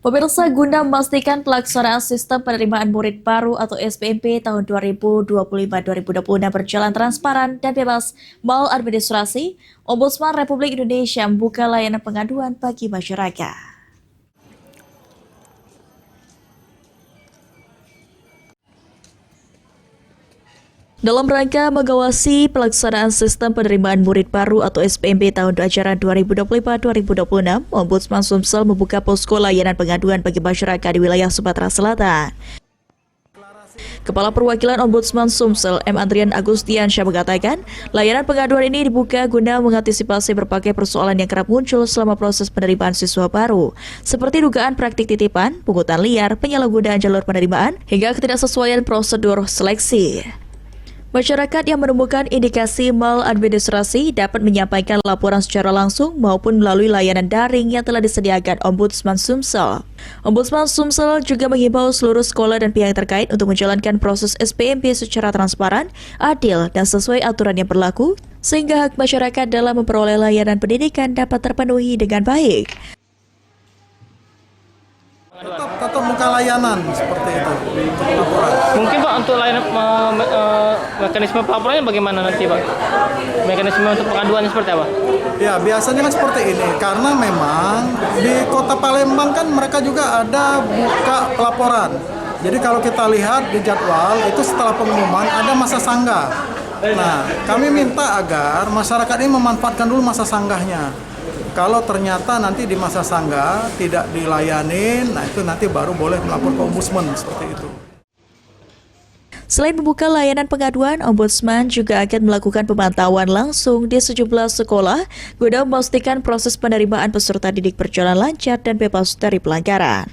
Pemirsa, guna memastikan pelaksanaan sistem penerimaan murid baru atau SPMP tahun 2025-2026 berjalan transparan dan bebas maladministrasi, Ombudsman Republik Indonesia membuka layanan pengaduan bagi masyarakat. Dalam rangka mengawasi pelaksanaan sistem penerimaan murid baru atau SPMP tahun ajaran 2025-2026, Ombudsman Sumsel membuka posko layanan pengaduan bagi masyarakat di wilayah Sumatera Selatan. Kepala Perwakilan Ombudsman Sumsel, M. Andrian Agustiansyah mengatakan, layanan pengaduan ini dibuka guna mengantisipasi berbagai persoalan yang kerap muncul selama proses penerimaan siswa baru, seperti dugaan praktik titipan, pungutan liar, penyalahgunaan jalur penerimaan, hingga ketidaksesuaian prosedur seleksi. Masyarakat yang menemukan indikasi maladministrasi dapat menyampaikan laporan secara langsung maupun melalui layanan daring yang telah disediakan Ombudsman Sumsel. Ombudsman Sumsel juga menghimbau seluruh sekolah dan pihak terkait untuk menjalankan proses SPMP secara transparan, adil, dan sesuai aturan yang berlaku, sehingga hak masyarakat dalam memperoleh layanan pendidikan dapat terpenuhi dengan baik. Tetap muka layanan seperti itu untuk laporan. Mungkin Pak untuk layanan mekanisme pelaporannya bagaimana nanti Pak? Mekanisme untuk pengaduannya seperti apa? Ya biasanya kan seperti ini karena memang di Kota Palembang kan mereka juga ada buka pelaporan. Jadi kalau kita lihat di jadwal itu setelah pengumuman ada masa sanggah. Nah kami minta agar masyarakat ini memanfaatkan dulu masa sanggahnya. Kalau ternyata nanti di masa sanggah tidak dilayanin, nah itu nanti baru boleh melapor ke Ombudsman seperti itu. Selain membuka layanan pengaduan, Ombudsman juga akan melakukan pemantauan langsung di sejumlah sekolah guna memastikan proses penerimaan peserta didik berjalan lancar dan bebas dari pelanggaran.